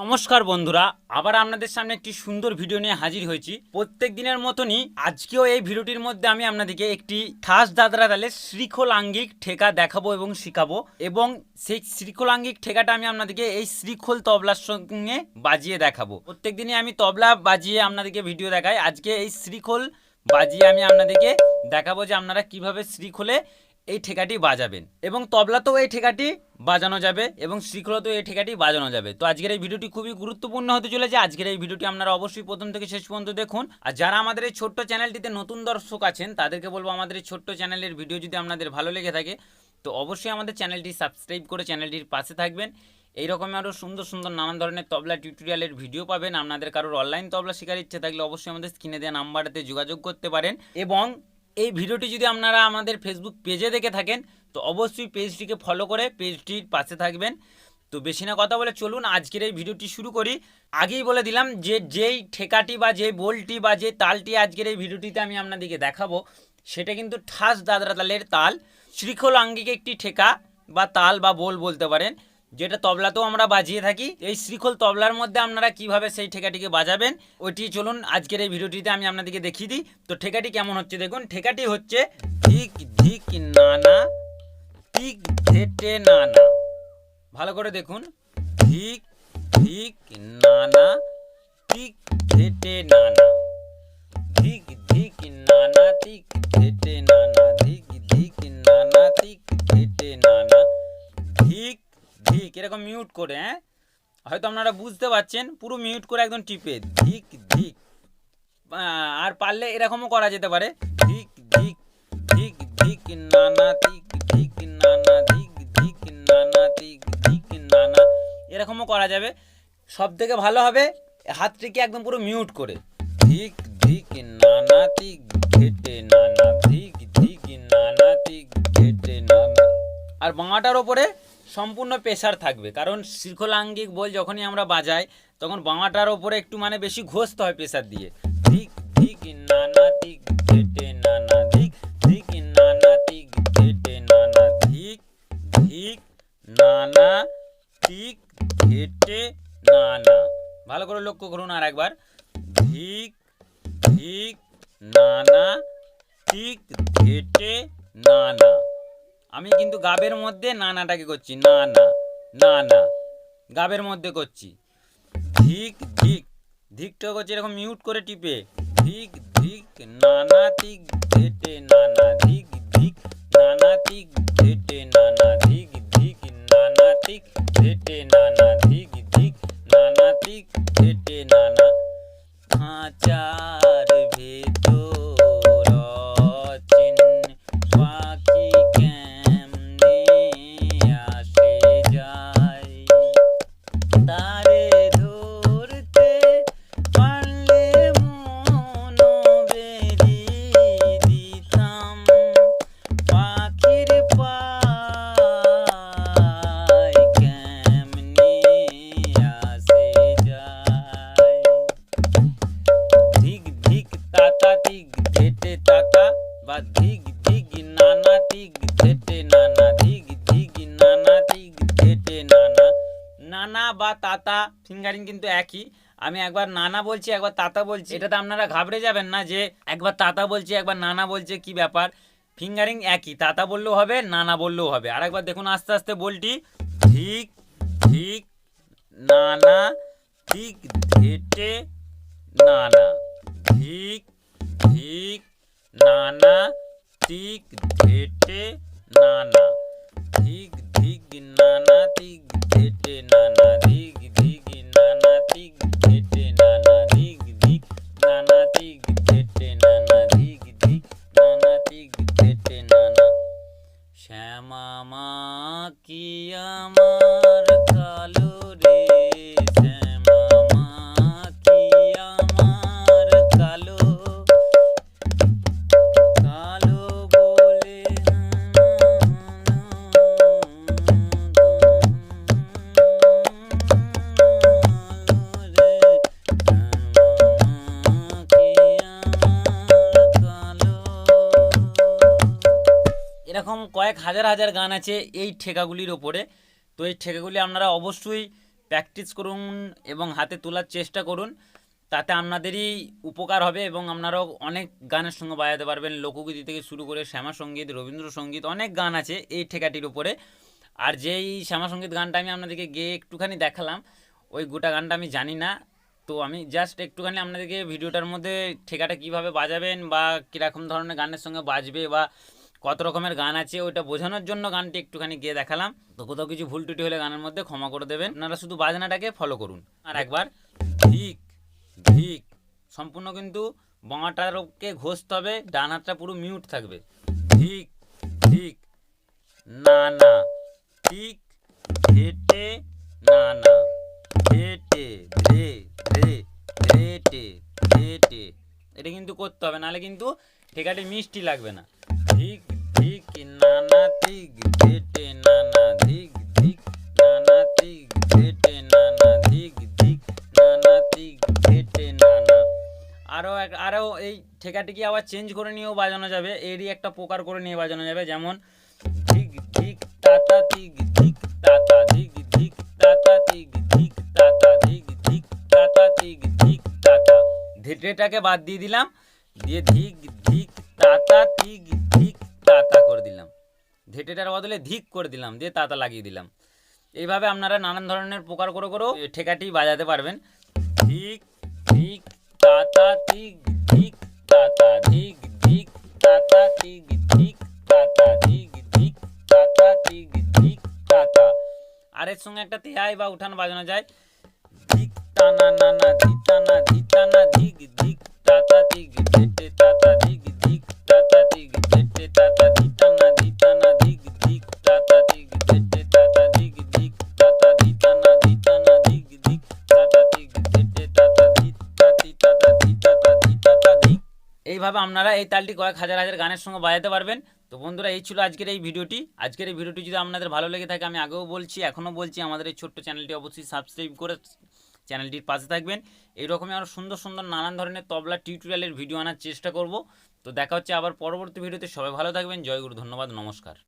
নমস্কার বন্ধুরা, আবার আপনাদের সামনে একটি সুন্দর ভিডিও নিয়ে হাজির হয়েছি। প্রত্যেক দিনের মতনই আজকেও এই ভিডিওটির মধ্যে আমি আপনাদেরকে একটি ঠাস দাদরা তালে শ্রীখোল আঙ্গিক ঠেকা দেখাবো এবং শিখাবো, এবং সেই শ্রীখোল আঙ্গিক ঠেকাটা আমি আপনাদেরকে এই শ্রীখোল তবলার সঙ্গে বাজিয়ে দেখাবো। প্রত্যেক দিনই আমি তবলা বাজিয়ে আপনাদেরকে ভিডিও দেখাই, আজকে এই শ্রীখোল বাজিয়ে আমি আপনাদেরকে দেখাবো যে আপনারা কিভাবে শ্রীখোলে এই ঠেকাটি বাজাবেন, এবং তবলাতেও এই ঠেকাটি বাজানো যাবে এবং শ্রীখোলাতেও এই ঠেকাটি বাজানো যাবে। তো আজকের এই ভিডিওটি খুবই গুরুত্বপূর্ণ হতে চলেছে। আজকের এই ভিডিওটি আপনারা অবশ্যই প্রথম থেকে শেষ পর্যন্ত দেখুন। আর যারা আমাদের এই ছোট্ট চ্যানেলটিতে নতুন দর্শক আছেন তাদেরকে বলবো, আমাদের এই ছোট্ট চ্যানেলের ভিডিও যদি আপনাদের ভালো লেগে থাকে তো অবশ্যই আমাদের চ্যানেলটি সাবস্ক্রাইব করে চ্যানেলটির পাশে থাকবেন। এইরকম আরও সুন্দর সুন্দর নানান ধরনের তবলা টিউটোরিয়ালের ভিডিও পাবেন। আপনাদের কারোর অনলাইন তবলা শেখার ইচ্ছে থাকলে অবশ্যই আমাদের স্ক্রিনে দেওয়া নাম্বারেতে যোগাযোগ করতে পারেন। এবং এই ভিডিওটি যদি আপনারা আমাদের ফেসবুক পেজে দেখে থাকেন তো অবশ্যই পেজটিকে ফলো করে পেজটির পাশে থাকবেন। তো বেশি না কথা বলে চলুন আজকের এই ভিডিওটি শুরু করি। আগেই বলে দিলাম যে যেই ঠেকাটি বা যে বোলটি বা যে তালটি আজকের এই ভিডিওটিতে আমি আপনাদেরকে দেখাবো সেটা কিন্তু ঠাস দাদরা তালের তাল, শ্রীখোল আঙ্গিক একটি ঠেকা বা তাল বা বোল বলতে পারেন, যেটা তবলাতেও আমরা বাজিয়ে থাকি। এই শ্রীখোল তবলার মধ্যে আপনারা কিভাবে সেই ঠেকাটিকে বাজাবেন ওইটি চলুন আজকের এই ভিডিওটিতে আমি আপনাদেরকে দেখিয়ে দিই। তো ঠেকাটি কেমন হচ্ছে দেখুন। ঠেকাটি হচ্ছে ধিক ধিক নানা ধিক ধেটে নানা। ভালো করে দেখুন, ধিক ধিক নানা ধিক ধেটে নানা, ধিক ধিক নানা ধিক ধেটে নানা, ধিক ধিক নানা ধিক ধেটে নানা, ধিক ধিক এরকম মিউট করে, হয়তো আপনারা বুঝতে পারছেন, পুরো মিউট করে একদম টিপে ধিক ধিক। আর পারলে এরকমও করা যেতে পারে, ধিক ধিক ধিক ধিক নানা ধিক ধিক নানা ধিক ধিক নানা ধিক ধিক নানা, এরকমও করা যাবে। সব থেকে ভালো হবে হাতটিকে একদম পুরো মিউট করে ধিক ধিক নানা ধিক ঘেটে নানা, ধিক ধিক নানা ধিক ঘেটে নানা। আর বাঁটার ওপরে সম্পূর্ণ প্রেসার থাকবে, কারণ শ্রীখোল আঙ্গিক বল যখনই আমরা বাজাই তখন বাঁটার ওপরে একটু মানে বেশি ঘষতে হয় প্রেসার দিয়ে। ধিক ধিক নানা ধিক ঘেটে নানা, ধিক ধিক নানা ধিক ঘেটে নানা, ধিক ধিক নানা ধিক ঘেটে নানা। ভালো করে লক্ষ্য করুন আর একবার, ধিক ধিক নানা ধিক ঘেটে নানা। আমি কিন্তু গাবের মধ্যে নানাটাকে করছি, নানা নানা গাবের মধ্যে করছি। ধিক ধিক ধিকটা করছি এরকম মিউট করে টিপে, ধিক ধিক নানা ধিক ঘেটে নানা, ধিক ধিক নানা ধিক ঘেটে নানা, ধিক ধিক নানা ধিক ঘেটে নানা, ধিক ধিক নানা ধিক ঘেটে নানা। খাঁচার ভেতর অচিন পাখি কেমনে আসে যায়, তারে ধরতে পারলে মন বেরি দিতাম, পাখির পায় কেমনে আসে যায়। ধিক ধিক তাতা ধিক ধেটে তাতা, বা ধিক ধিক নানা ধিক ধেটে নানা, ধিক ধিক নানা ধিক ধেটে নানা। নানা বা তাতা ফিঙ্গারিং কিন্তু একই। আমি একবার নানা বলছি একবার তাতা বলছি, এটাতে আপনারা ঘাবড়ে যাবেন না যে একবার তাতা বলছি একবার নানা বলছে কি ব্যাপার। ফিঙ্গারিং একই, তাতা বললেও হবে নানা বললেও হবে। আর একবার দেখুন আস্তে আস্তে বলটি, ধিক ধিক নানা ধিক ধেটে নানা, ধিক ধিক নানা ধিক ধেটে নানা, ধিক ধিক নানা ধিক ধেটে নানা, ধিক ধিক নানা ধিক ধেটে নানা, ধিক ধিক নানা ধিক ধেটে নানা, ধিক ধিক নানা ধিক ধেটে নানা। শ্যামা কি আমার কালো রে, শ্যামা কি আমার কালো, কালো বলে এরকম কয়েক হাজার হাজার গান আছে এই ঠেকাগুলির ওপরে। তো এই ঠেকাগুলি আপনারা অবশ্যই প্র্যাকটিস করুন এবং হাতে তোলার চেষ্টা করুন, তাতে আপনাদেরই উপকার হবে এবং আপনারাও অনেক গানের সঙ্গে বাজাতে পারবেন। লোকগীতি থেকে শুরু করে শ্যামাসঙ্গীত, রবীন্দ্রসঙ্গীত, অনেক গান আছে এই ঠেকাটির উপরে। আর যেই শ্যামাসঙ্গীত গানটা আমি আপনাদেরকে গেয়ে একটুখানি দেখালাম, ওই গোটা গানটা আমি জানি না, তো আমি জাস্ট একটুখানি আপনাদেরকে ভিডিওটার মধ্যে ঠেকাটা কিভাবে বাজাবেন বা কীরকম ধরনের গানের সঙ্গে বাজবে বা কত রকমের গান আছে ওইটা বোঝানোর জন্য গানটি একটুখানি গিয়ে দেখালাম। তো কোথাও কিছু ভুল টুটি হলে গানের মধ্যে ক্ষমা করে দেবেন, আপনারা শুধু বাজনাটাকে ফলো করুন। আর একবার ধিক ধিক সম্পূর্ণ কিন্তু বাঁটারকে ঘষতে হবে, ডান হাতটা পুরো মিউট থাকবে। ধিক ধিক না না, ঠিক হেঁটে না না, হেঁটে ধে ধে হেঁটে হেঁটে, এটা কিন্তু করতে হবে, নাহলে কিন্তু ঠেকাটি মিষ্টি লাগবে না। ধিক ধিক না না, ঠিক হেঁটে না না, ধিক ধিক না না, ঠিক হেঁটে না না, ধিক ধিক না না, ঠিক হেঁটে না না। আরও এই ঠেকাটিকে আবার চেঞ্জ করে নিয়েও বাজানো যাবে, এরই একটা প্রকার করে নিয়ে বাজানো যাবে। যেমন ধিক ধিক তাতা, ঠিক ধিক তাতা, ধিক ধিক তাতা, ঠিক ধিক তাতা, ধিক ধিক তাতা, ঠিক ধিক তাতা। ধেটেটাকে বাদ দিয়ে দিলাম, দিয়ে ধিক ধিক তাতা, ঠিক ধিক তাতা করে দিলাম। ধেটেটার বদলে ধিক করে দিলাম, দিয়ে তাতা লাগিয়ে দিলাম। এইভাবে আপনারা নানান ধরনের প্রকার করে করেও ঠেকাটি বাজাতে পারবেন। ধিক ধিক তাতা, ঠিক ধিক তাতা, ধিক ধিক তাতা, ঠিক ধিক তাতা, ধিক ধিক তাতা, ঠিক ধিক তাতা। আর এর সঙ্গে একটা তেহাই বা উঠান বাজানো যায়। ধিক টানা না না, ধিতানা ধিতানা, ধিক ধিক তাতা, ঠিক ধেটে তাতা, ধিক ধিক তাতা, ঠিক ধেটে তাতা, ধিতানা ধিতানা, ধিক ধিক তাতা, ঠিক ধেটে তাতা, ধিক ধিক তাতা, ধিতানা ধিতানা, ধিক ধিক তাতা, ঠিক ধেটে তাতা, ধিত তাতি তাতা, ধিতাতা ধিতাতা ধিক। এইভাবে আপনারা এই তালটি কয়েক হাজার হাজার গানের সঙ্গে বাজাতে পারবেন। তো বন্ধুরা, এই ছিল আজকের এই ভিডিওটি। আজকের এই ভিডিওটি যদি আপনাদের ভালো লেগে থাকে, আমি আগেও বলছি এখনও বলছি, আমাদের এই ছোট্ট চ্যানেলটি অবশ্যই সাবস্ক্রাইব করে চ্যানেলটির পাশে থাকবেন। এইরকমই আরও সুন্দর সুন্দর নানান ধরনের তবলা টিউটোরিয়ালের ভিডিও আনার চেষ্টা করব। তো দেখা হচ্ছে আবার পরবর্তী ভিডিওতে। সবাই ভালো থাকবেন। জয় গুরু, ধন্যবাদ, নমস্কার।